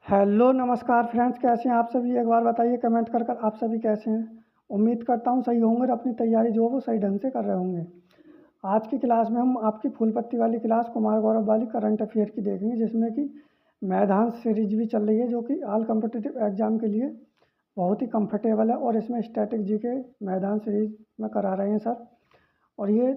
Hello नमस्कार friends, कैसे हैं आप सभी। एक बार बताइए कमेंट कर कर आप सभी कैसे हैं। उम्मीद करता हूं सही होंगे और अपनी तैयारी जो है वो सही ढंग से कर रहे होंगे। आज की क्लास में हम आपकी फूल पत्ती वाली क्लास कुमार गौरव वाली करंट अफेयर की देखेंगे, जिसमें कि मैदान सीरीज भी चल रही है, जो कि ऑल कम्पिटिटिव एग्जाम के लिए बहुत ही कंफर्टेबल है। और इसमें स्टैटिक जी के मैदान सीरीज में करा रहे हैं सर। और ये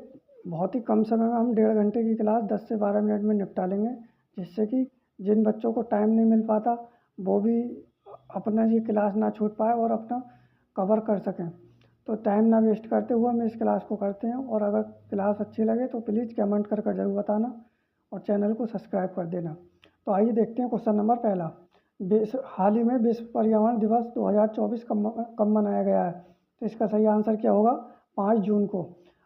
बहुत ही कम समय में हम 1.5 घंटे की क्लास 10 से 12 मिनट में निपटा लेंगे, जिससे कि जिन बच्चों को टाइम नहीं मिल पाता वो भी अपना ये क्लास ना छूट पाए और अपना कवर कर सकें। तो टाइम ना वेस्ट करते हुए हम इस क्लास को करते हैं। और अगर क्लास अच्छी लगे तो प्लीज़ कमेंट कर कर ज़रूर बताना और चैनल को सब्सक्राइब कर देना। तो आइए देखते हैं क्वेश्चन नंबर पहला। हाल ही में विश्व पर्यावरण दिवस 2024 कब मनाया गया है? तो इसका सही आंसर क्या होगा? 5 जून को।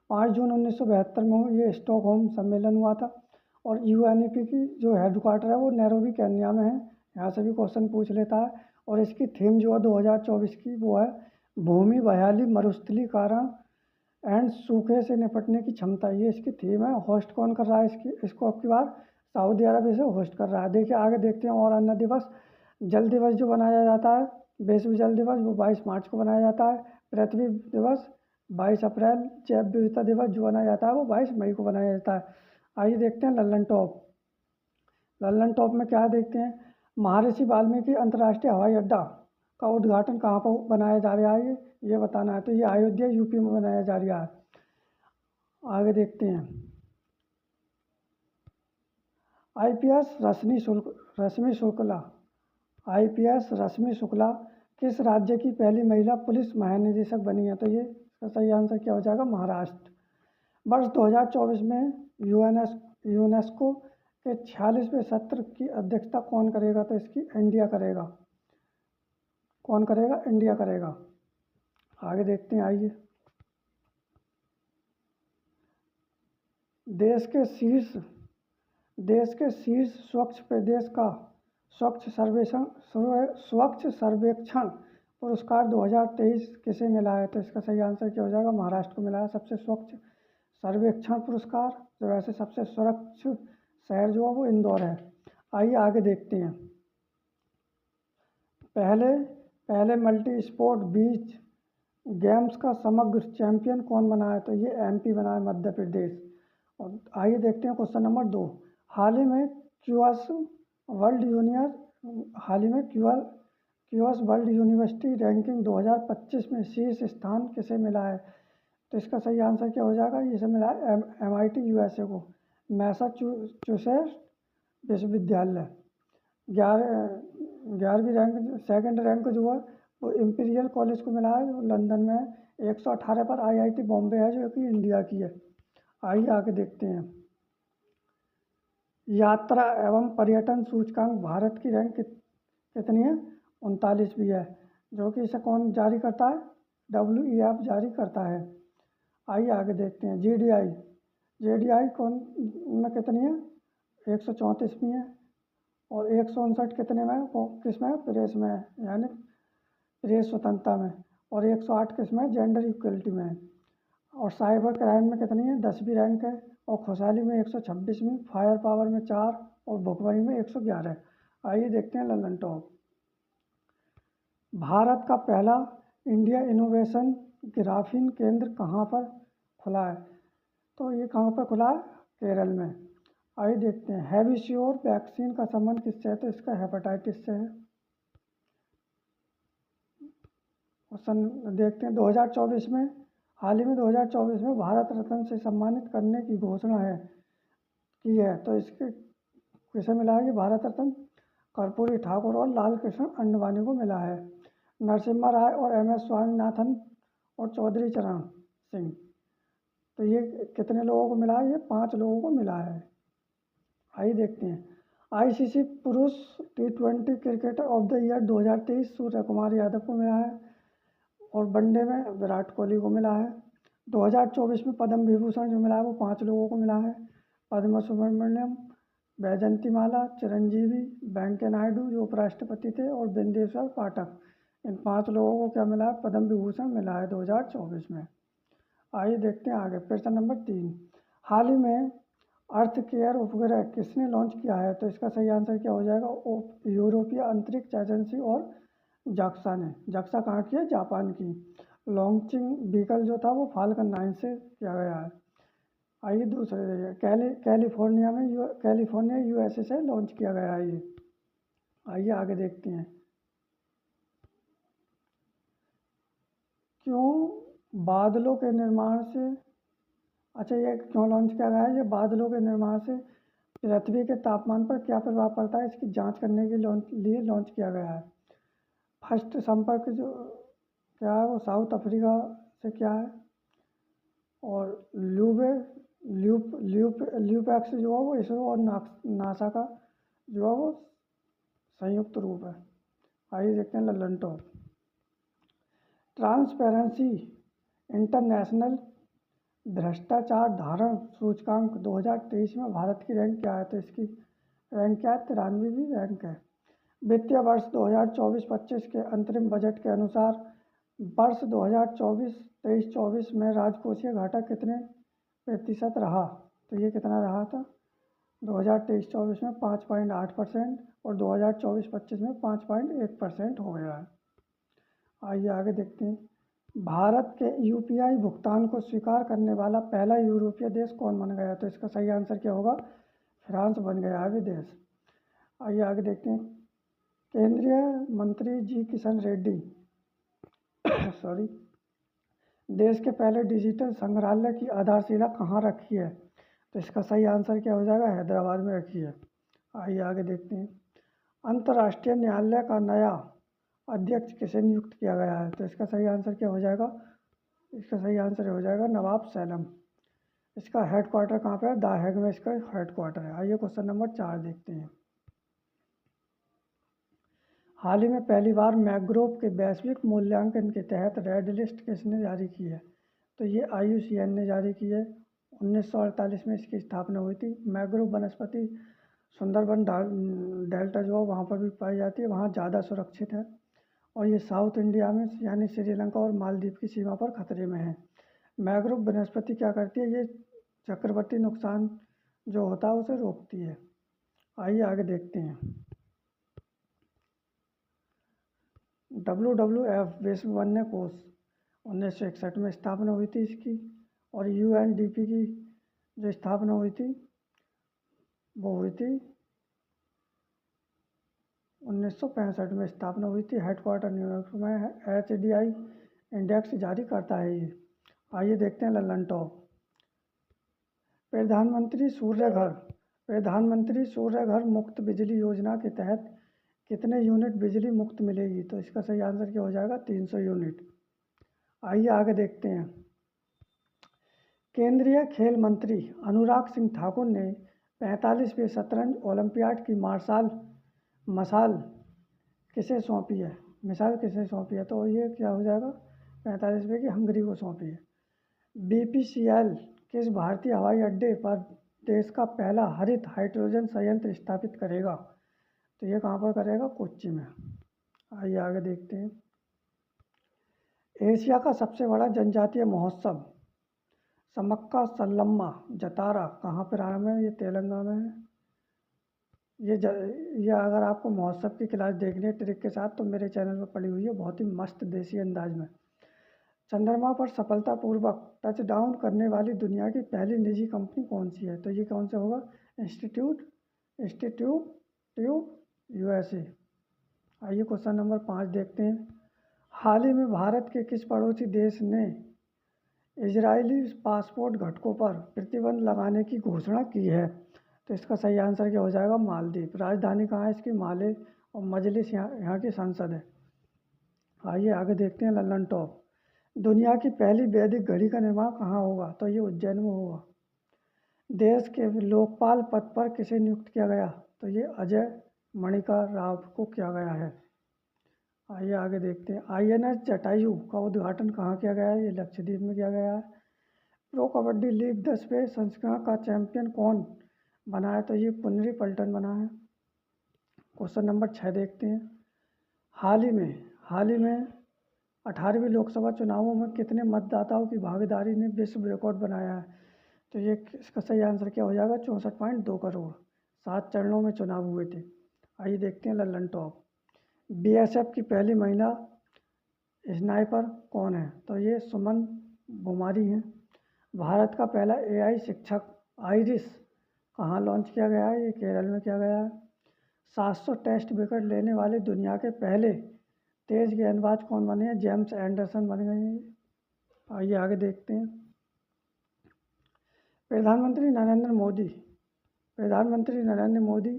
5 जून 1972 में ये स्टॉकहोम सम्मेलन हुआ था। और यूएनईपी की जो हेडक्वार्टर है वो नैरोबी केन्या में है। यहाँ से भी क्वेश्चन पूछ लेता है। और इसकी थीम जो है 2024 की वो है भूमि बहाली मरुस्थलीकरण एंड सूखे से निपटने की क्षमता। ये इसकी थीम है। होस्ट कौन कर रहा है इसको अब की बार? सऊदी अरब इसे होस्ट कर रहा है। देखिए आगे देखते हैं। और अन्य दिवस, जल दिवस जो मनाया जाता है, विश्व जल दिवस, वो 22 मार्च को मनाया जाता है। पृथ्वी दिवस 22 अप्रैल। जैव विविधता दिवस जो मनाया जाता है वो 22 मई को मनाया जाता है। आइए देखते हैं लल्लन टॉप। लल्लन टॉप में क्या देखते हैं? महर्षि वाल्मीकि अंतर्राष्ट्रीय हवाई अड्डा का उद्घाटन कहाँ पर बनाया जा रहा है, ये बताना है। तो ये अयोध्या यूपी में बनाया जा रहा है। आगे देखते हैं। आईपीएस रश्मि शुक्ला आईपीएस रश्मि शुक्ला किस राज्य की पहली महिला पुलिस महानिदेशक बनी है? तो ये इसका सही आंसर क्या हो जाएगा? महाराष्ट्र। वर्ष 2024 में यूनेस्को के 46वें सत्र की अध्यक्षता कौन करेगा? तो इसकी इंडिया करेगा। कौन करेगा? इंडिया करेगा। आगे देखते हैं। आइए, देश के शीर्ष स्वच्छ प्रदेश का स्वच्छ सर्वेक्षण पुरस्कार 2023 किसे मिला है? तो इसका सही आंसर क्या हो जाएगा? महाराष्ट्र को मिला है सबसे स्वच्छ सर्वेक्षण पुरस्कार। जो वैसे सबसे स्वच्छ शहर जो है वो इंदौर है। आइए आगे देखते हैं। पहले मल्टी स्पोर्ट बीच गेम्स का समग्र चैंपियन कौन बना है? तो ये एमपी बना है, मध्य प्रदेश। और आइए देखते हैं क्वेश्चन नंबर 2। हाल ही में क्यूएस वर्ल्ड यूनियर हाल ही में क्यूएस वर्ल्ड यूनिवर्सिटी रैंकिंग 2025 में शीर्ष स्थान किसे मिला है? तो इसका सही आंसर क्या हो जाएगा? इसे मिला है MIT USA को, मैसाचुसेट्स विश्वविद्यालय। 11वीं रैंक, सेकंड रैंक जो है वो इंपीरियल कॉलेज को मिला है, जो लंदन में है। 118 पर IIT बॉम्बे है, जो कि इंडिया की है। आइए आगे देखते हैं। यात्रा एवं पर्यटन सूचकांक भारत की रैंक कितनी है? 39वीं है। जो कि इसे कौन जारी करता है? WEF जारी करता है। आइए आगे देखते हैं। JDI कौन में कितनी है? 134वीं है। और 159 कितने में है? वो किस में है? प्रेस में है, यानी प्रेस स्वतंत्रता में। और 108 किस में है? जेंडर इक्वलिटी में है। और साइबर क्राइम में कितनी है? 10वीं रैंक है। और खुशहाली में 126वीं, फायर पावर में 4 और भुखमरी में 111। आइए देखते हैं लल्लन टॉप। भारत का पहला इंडिया इनोवेशन ग्राफीन केंद्र कहाँ पर खुला है? तो ये कहाँ पर खुला है? केरल में। आइए देखते हैं। हैविश्योर वैक्सीन का संबंध किससे है? तो इसका हेपेटाइटिस से है। क्वेश्चन देखते हैं। 2024 में, हाल ही में 2024 में भारत रत्न से सम्मानित करने की घोषणा की है। तो इसके किसे मिला है? ये भारत रत्न कर्पूरी ठाकुर और लाल कृष्ण अंडवानी को मिला है। नरसिम्हा राय और MS स्वामीनाथन और चौधरी चरण सिंह। तो ये कितने लोगों को मिला है? ये 5 लोगों को मिला है। आइए देखते हैं। ICC पुरुष T20 cricketer of the year 2023 Surya Kumar Yadav को मिला है। और वनडे में विराट कोहली को मिला है। 2024 में पद्म विभूषण जो मिला है वो 5 लोगों को मिला है। पद्म सुब्रमण्यम, वैजंती माला, चिरंजीवी, वेंकैया नायडू जो उपराष्ट्रपति थे, और बिंदेश्वर पाठक। इन 5 लोगों को क्या मिला है? पद्म विभूषण मिला है 2024 में। आइए देखते हैं आगे। प्रश्न नंबर 3। हाल ही में अर्थ केयर उपग्रह किसने लॉन्च किया है? तो इसका सही आंसर क्या हो जाएगा? यूरोपीय अंतरिक्ष एजेंसी और जाक्सा ने। जाक्सा कहाँ की है? जापान की। लॉन्चिंग व्हीकल जो था वो फाल्कन 9 से किया गया है। आइए दूसरे जगह कैलिफोर्निया यूएसए से लॉन्च किया गया है ये। आइए आगे देखते हैं। क्यों बादलों के निर्माण से, अच्छा ये क्यों लॉन्च किया गया है? ये बादलों के निर्माण से पृथ्वी के तापमान पर क्या प्रभाव पड़ता है, इसकी जांच करने के लिए लॉन्च किया गया है। फर्स्ट संपर्क जो क्या है वो साउथ अफ्रीका से क्या है, और ल्यूबे ल्यूप ल्यूप ल्यूपैक्स जो है वो इसरो और नासा का जो है वो संयुक्त रूप है। आइए देखते हैं ललन टॉप। ट्रांसपेरेंसी इंटरनेशनल भ्रष्टाचार धारण सूचकांक 2023 में भारत की रैंक क्या है? तो इसकी रैंक क्या है? 93वीं रैंक है। वित्तीय वर्ष 2024-25 के अंतरिम बजट के अनुसार वर्ष 2024-23-24 में राजकोषीय घाटा कितने प्रतिशत रहा? तो ये कितना रहा था? 2023-24 में 5.8% और 2024-25 में 5.1% हो गया है। आइए आगे देखते हैं। भारत के यूपीआई भुगतान को स्वीकार करने वाला पहला यूरोपीय देश कौन बन गया? तो इसका सही आंसर क्या होगा? फ्रांस बन गया है विदेश। आइए आगे देखते हैं। केंद्रीय मंत्री जी किशन रेड्डी सॉरी देश के पहले डिजिटल संग्रहालय की आधारशिला कहाँ रखी है? तो इसका सही आंसर क्या हो जाएगा? हैदराबाद में रखी है। आइए आगे देखते हैं। अंतर्राष्ट्रीय न्यायालय का नया अध्यक्ष किसे नियुक्त किया गया है? तो इसका सही आंसर क्या हो जाएगा? इसका सही आंसर हो जाएगा नवाब सैलम। इसका हेडक्वार्टर कहाँ पे है? द हेग में इसका हेडक्वार्टर है। आइए क्वेश्चन नंबर 4 देखते हैं। हाल ही में पहली बार मैंग्रोव के वैश्विक मूल्यांकन के तहत रेड लिस्ट किसने जारी की है? तो ये IUCN ने जारी की है। 1948 में इसकी स्थापना हुई थी। मैंग्रोव वनस्पति सुंदरबन डेल्टा जो है वहाँ पर भी पाई जाती है, वहाँ ज़्यादा सुरक्षित है, और ये साउथ इंडिया में यानी श्रीलंका और मालदीव की सीमा पर खतरे में है। मैंग्रोव वनस्पति क्या करती है? ये चक्रवर्ती नुकसान जो होता है उसे रोकती है। आइए आगे देखते हैं। WWF विश्व वन्य कोष 1961 में स्थापना हुई थी इसकी, और UNDP की जो स्थापना हुई थी वो हुई थी 1965 में स्थापना हुई थी। हेडक्वार्टर न्यूयॉर्क में है। HDI इंडेक्स जारी करता है ये। आइए देखते हैं ललन टॉप। प्रधानमंत्री सूर्य घर मुफ्त बिजली योजना के तहत कितने यूनिट बिजली मुफ्त मिलेगी? तो इसका सही आंसर क्या हो जाएगा? 300 यूनिट। आइए आगे देखते हैं। केंद्रीय खेल मंत्री अनुराग सिंह ठाकुर ने 45वें शतरंज ओलंपियाड की मशाल किसे सौंपी है? मिसाल किसे सौंपी है? तो ये क्या हो जाएगा? 45वें की हंगरी को सौंपी है। BPCL किस भारतीय हवाई अड्डे पर देश का पहला हरित हाइड्रोजन संयंत्र स्थापित करेगा? तो ये कहाँ पर करेगा? कोच्चि में। आइए आगे देखते हैं। एशिया का सबसे बड़ा जनजातीय महोत्सव समक्का सल्लम्मा जतारा कहाँ पर आरंभ है? ये तेलंगाना में है। ये अगर आपको महोत्सव की क्लास देखनी है ट्रिक के साथ तो मेरे चैनल पर पड़ी हुई है, बहुत ही मस्त देसी अंदाज में। चंद्रमा पर सफलतापूर्वक टच डाउन करने वाली दुनिया की पहली निजी कंपनी कौन सी है? तो ये कौन सा होगा? Institute USA। आइए क्वेश्चन नंबर 5 देखते हैं। हाल ही में भारत के किस पड़ोसी देश ने इजरायली पासपोर्ट घटकों पर प्रतिबंध लगाने की घोषणा की है? तो इसका सही आंसर क्या हो जाएगा? मालदीव। राजधानी कहाँ है इसकी? माले, और मजलिस यहाँ की संसद है। आइए आगे देखते हैं ललन टॉप। दुनिया की पहली वैदिक घड़ी का निर्माण कहाँ होगा? तो ये उज्जैन में होगा। देश के लोकपाल पद पर किसे नियुक्त किया गया? तो ये अजय मणिका राव को किया गया है। आइए आगे देखते हैं। INS जटायु का उद्घाटन कहाँ किया गया है? ये लक्षद्वीप में किया गया है। प्रो कबड्डी लीग 10वें संस्करण का चैंपियन कौन बना है? तो ये पुनरी पल्टन बना है। क्वेश्चन नंबर 6 देखते हैं। हाल ही में 18वीं लोकसभा चुनावों में कितने मतदाताओं की भागीदारी ने विश्व रिकॉर्ड बनाया है? तो ये इसका सही आंसर क्या हो जाएगा? 64.2 करोड़। 7 चरणों में चुनाव हुए थे। आइए देखते हैं लल्लन टॉप। बीएसएफ की पहली महिला स्नाइपर कौन है? तो ये सुमन बुमारी हैं। भारत का पहला एआई शिक्षक आइरिस कहाँ लॉन्च किया गया है? ये केरल में किया गया है। 700 टेस्ट विकेट लेने वाले दुनिया के पहले तेज गेंदबाज कौन बने हैं? जेम्स एंडरसन बन गए हैं। आइए आगे देखते हैं। प्रधानमंत्री नरेंद्र मोदी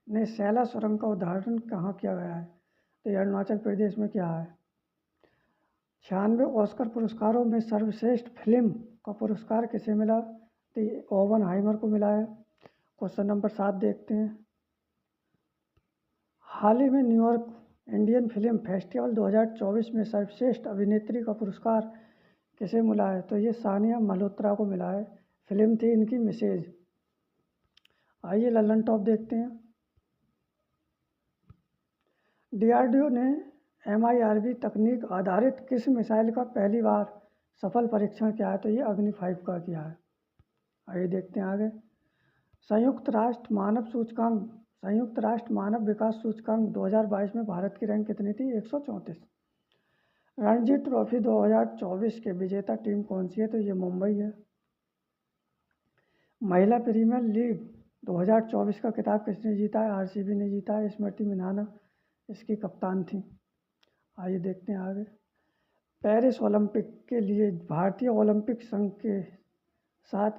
ने सैला सुरंग का उद्घाटन कहाँ किया गया है? तो ये अरुणाचल प्रदेश में किया है। 96 ऑस्कर पुरस्कारों में सर्वश्रेष्ठ फिल्म का पुरस्कार किसे मिला? तो ये ओपेनहाइमर को मिला है। क्वेश्चन नंबर 7 देखते हैं। हाल ही में न्यूयॉर्क इंडियन फिल्म फेस्टिवल 2024 में सर्वश्रेष्ठ अभिनेत्री का पुरस्कार किसे मिला है? तो ये सानिया मल्होत्रा को मिला है। फिल्म थी इनकी मिसेज। आइए लल्लन टॉप देखते हैं। डीआरडीओ ने MIRV तकनीक आधारित किस मिसाइल का पहली बार सफल परीक्षण किया है? तो ये अग्नि 5 का किया है। आइए देखते हैं आगे। संयुक्त राष्ट्र मानव विकास सूचकांक 2022 में भारत की रैंक कितनी थी? 134। रणजी ट्रॉफी 2024 के विजेता टीम कौन सी है? तो ये मुंबई है। महिला प्रीमियर लीग 2024 का खिताब किसने जीता है? RCB ने जीता है। स्मृति मंधाना इसकी कप्तान थी। आइए देखते हैं आगे। पेरिस ओलंपिक के लिए भारतीय ओलंपिक संघ के साथ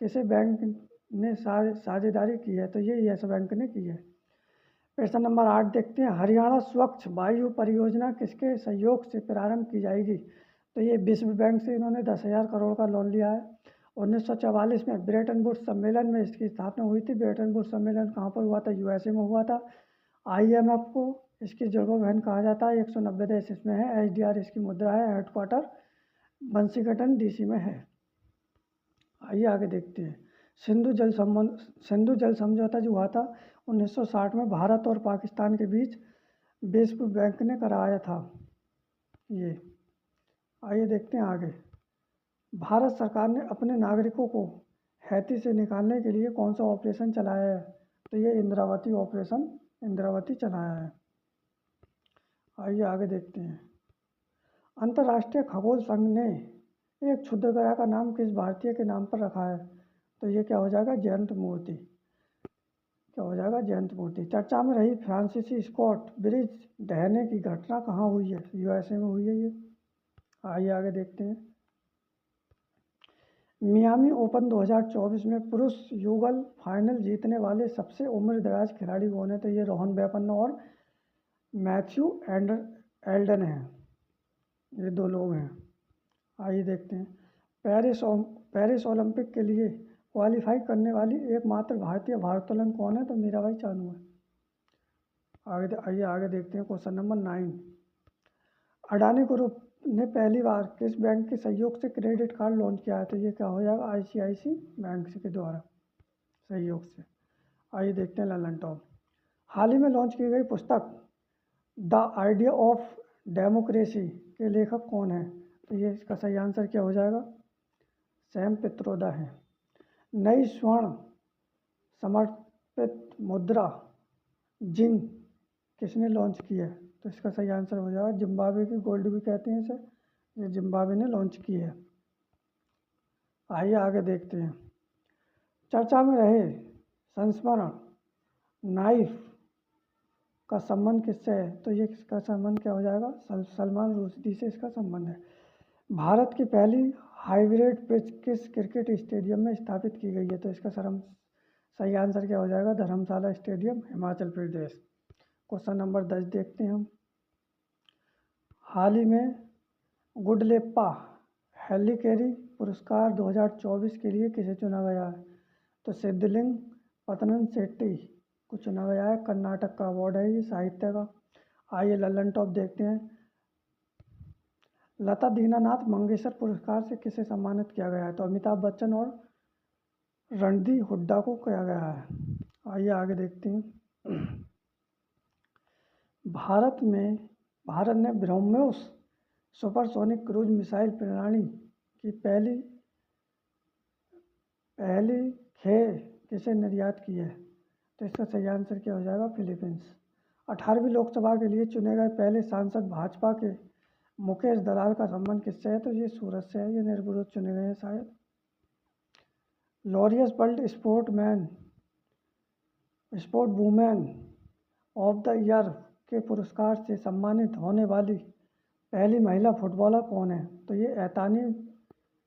किसे बैंक ने साझेदारी की है? तो ये यस बैंक ने की है। प्रश्न नंबर 8 देखते हैं। हरियाणा स्वच्छ वायु परियोजना किसके सहयोग से प्रारंभ की जाएगी? तो ये विश्व बैंक से इन्होंने 10,000 करोड़ का लोन लिया है। 1944 में ब्रेटन वुड्स सम्मेलन में इसकी स्थापना हुई थी। ब्रेटन वुड्स सम्मेलन कहाँ पर हुआ था? USA में हुआ था। IMF को इसकी जुड़वा बहन कहा जाता है। 190 देश इसमें है। SDR इसकी मुद्रा है। हेडक्वार्टर बंसीघटन DC में है। आइए आगे देखते हैं। सिंधु जल समझौता जो हुआ था 1960 में भारत और पाकिस्तान के बीच विश्व बैंक ने कराया था ये। आइए देखते हैं आगे। भारत सरकार ने अपने नागरिकों को हैती से निकालने के लिए कौन सा ऑपरेशन चलाया है? तो ये इंद्रावती चलाया है। आइए आगे देखते हैं। अंतर्राष्ट्रीय खगोल संघ ने एक क्षुद्रग्रह का नाम किस भारतीय के नाम पर रखा है? तो ये क्या हो जाएगा? जयंत मूर्ति। चर्चा में रही फ्रांसीसी स्कॉट ब्रिज ढहने की घटना कहाँ हुई है? USA में हुई है ये। आइए आगे देखते हैं। मियामी ओपन 2024 में पुरुष युगल फाइनल जीतने वाले सबसे उम्रदराज खिलाड़ी कौन है? तो ये रोहन बोपन्ना और मैथ्यू एल्डन हैं। ये दो लोग हैं। आइए देखते हैं। पेरिस ओलंपिक के लिए क्वालिफाई करने वाली एकमात्र भारतीय भारोत्तोलन कौन है? तो मीराबाई चानू है। आगे देखते हैं। Question number 9। अडानी ग्रुप ने पहली बार किस बैंक के सहयोग से क्रेडिट कार्ड लॉन्च किया है? तो ये क्या हो जाएगा? ICICI बैंक के द्वारा सहयोग से। आइए देखते हैं लल्लन टॉप। हाल ही में लॉन्च की गई पुस्तक द आइडिया ऑफ डेमोक्रेसी के लेखक कौन है? तो ये इसका सही आंसर क्या हो जाएगा? सैम पित्रोदा है। नई स्वर्ण समर्पित मुद्रा जिन किसने लॉन्च की है? तो इसका सही आंसर हो जाएगा जिम्बाब्वे की गोल्ड भी कहते हैं इसे। ये जिम्बाब्वे ने लॉन्च की है। आइए आगे देखते हैं। चर्चा में रहे संस्मरण नाइफ का संबंध किससे है? तो ये इसका संबंध क्या हो जाएगा? सलमान रुश्दी से इसका संबंध है। भारत की पहली हाइब्रिड पिच किस क्रिकेट स्टेडियम में स्थापित की गई है? तो इसका सही आंसर क्या हो जाएगा? धर्मशाला stadium, Himachal Pradesh. Question number 10 देखते हैं हम। हाल ही में गुडलेप्पा हेलिकेरी पुरस्कार 2024 के लिए किसे चुना गया है? तो सिद्धलिंग पतनन शेट्टी को चुना गया है। कर्नाटक का अवार्ड है ये साहित्य का। आइए लल्लन टॉप देखते हैं। लता दीनानाथ मंगेशकर पुरस्कार से किसे सम्मानित किया गया है? तो अमिताभ बच्चन और रणदीप हुड्डा को किया गया है। आइए आगे देखते हैं। भारत ने ब्रह्मोस सुपरसोनिक क्रूज मिसाइल प्रणाली की पहली पहली खे किसे निर्यात की है? तो इसका सही आंसर क्या हो जाएगा? फिलीपींस। 18वीं लोकसभा के लिए चुने गए पहले सांसद भाजपा के मुकेश दलाल का संबंध किससे है? तो ये सूरत से है, ये निर्विरोध चुने गए हैं शायद। Laureus world sport women of the year के पुरस्कार से सम्मानित होने वाली पहली महिला फुटबॉलर कौन है? तो ये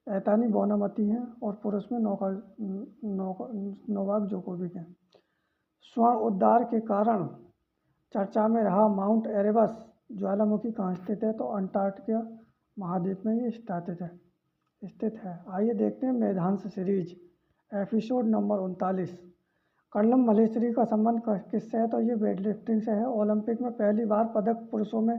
ऐतानी बोनामती हैं और पुरुष में नोवाक जोकोविक हैं। स्वर्ण उद्गार के कारण चर्चा में रहा माउंट एरेबस ज्वालामुखी कहाँ स्थित है? तो अंटार्कटिका महाद्वीप में ये स्थित है। आइए देखते हैं Medhansh series episode number 39। Karnam Malleswari का संबंध किससे है? तो ये वेट लिफ्टिंग से है। ओलंपिक में पहली बार पदक पुरुषों में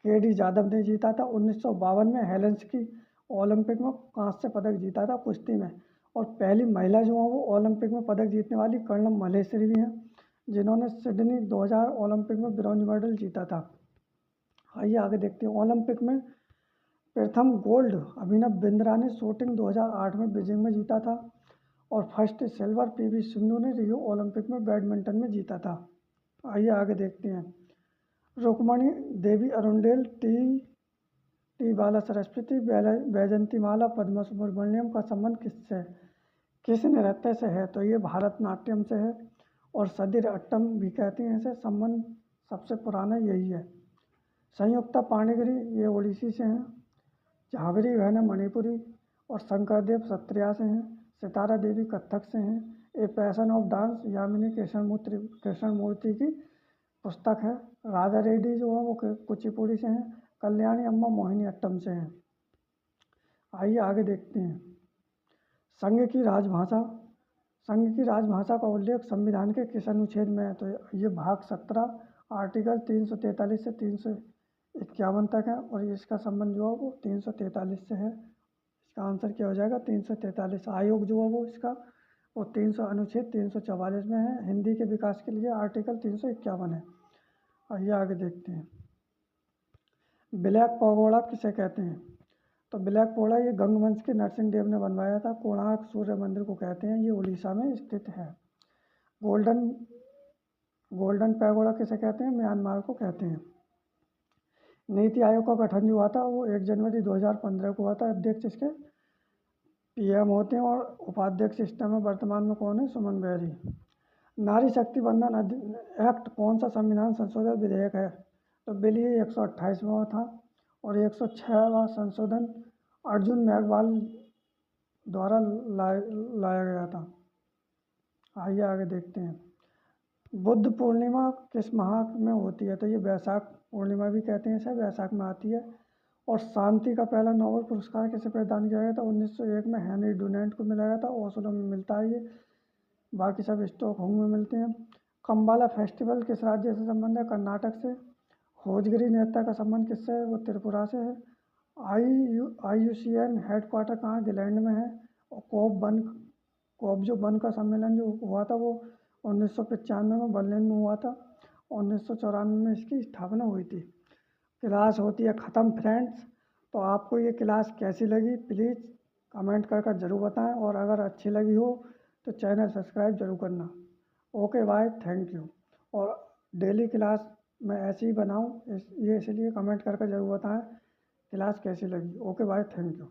केडी जाधव ने जीता था। 1952 में हेलेंस्की ओलंपिक में कांस्य पदक जीता था कुश्ती में। और पहली महिला जो है वो ओलंपिक में पदक जीतने वाली कर्णम मल्लेश्वरी भी हैं, जिन्होंने सिडनी 2000 ओलंपिक में ब्रॉन्ज मेडल जीता था। आइए आगे देखते हैं। ओलंपिक में प्रथम गोल्ड अभिनव बिंद्रा ने शूटिंग 2008 में बीजिंग में जीता था। और फर्स्ट सिल्वर पीवी सिंधु ने रियो ओलंपिक में बैडमिंटन में जीता था। आइए आगे देखते हैं। रुक्मणी देवी अरुंडेल टी बाला सरस्वती बैजंती माला पद्मा सुब्रमण्यम का संबंध किससे किस नृत्य से है? तो ये भारतनाट्यम से है। और सदिर अट्टम भी कहते हैं इसे। संबंध सबसे पुराना यही है। संयुक्ता पाणिग्री ये ओडिसी से हैं। झाबरी बहन मणिपुरी। और शंकरदेव सत्रिया से हैं। सितारा देवी कथक से हैं। A passion of dance Yamini Krishnamurthy की पुस्तक है। राधा रेड्डी जो है वो कुचिपुड़ी से हैं। कल्याणी अम्मा मोहिनी अट्टम से हैं। आइए आगे देखते हैं। संघ की राजभाषा का उल्लेख संविधान के किस अनुच्छेद में है? तो ये भाग 17 आर्टिकल 343 से 351 तक है। और इसका संबंध जो है वो 343 से है। इसका आंसर क्या हो जाएगा? 343। आयोग जो है वो इसका वो अनुच्छेद 344 में है। हिंदी के विकास के लिए आर्टिकल 351 है। आइए आगे देखते हैं। ब्लैक पगोड़ा किसे कहते हैं? तो ब्लैक पगोड़ा ये गंगवंश के नरसिंह देव ने बनवाया था। कोणार्क सूर्य मंदिर को कहते हैं। ये उड़ीसा में स्थित है। गोल्डन पैगोडा किसे कहते हैं? म्यांमार को कहते हैं। नीति आयोग का गठन जो हुआ था वो 1 जनवरी 2015 को हुआ था। अध्यक्ष इसके पीएम होते हैं। और उपाध्यक्ष सिस्टम में वर्तमान में कौन है? सुमन बेरी। नारी शक्ति बंधन एक्ट कौन सा संविधान संशोधन विधेयक है? तो बिल ये 128वां था। और 106वां संशोधन अर्जुन मेघवाल द्वारा लाया गया था। आइए आगे देखते हैं। बुद्ध पूर्णिमा किस माह में होती है? तो ये वैशाख पूर्णिमा भी कहते हैं इसे, वैशाख में आती है। और शांति का पहला नोबेल पुरस्कार किसे प्रदान किया गया था? 1901 में हेनरी डुनेंट को मिला गया था। ओस्लो में मिलता है ये, बाकी सब स्टॉकहोम में मिलते हैं। कम्बाला फेस्टिवल किस राज्य से संबंध है? कर्नाटक से। होजगिरी नृत्य का संबंध किससे है? वो त्रिपुरा से है। IUCN हेडक्वार्टर कहाँ? ग्लैंड में है। और कोप जो वन का सम्मेलन जो हुआ था वो 1995 में बर्लिन में हुआ था। 1994 में इसकी स्थापना हुई थी। क्लास होती है ख़त्म फ्रेंड्स। तो आपको ये क्लास कैसी लगी प्लीज़ कमेंट कर ज़रूर बताएं। और अगर अच्छी लगी हो तो चैनल सब्सक्राइब जरूर करना। Okay bye, thank you. और डेली क्लास मैं ऐसे ही बनाऊं ये इसलिए कमेंट कर ज़रूर बताएं क्लास कैसी लगी। Okay bye, thank you.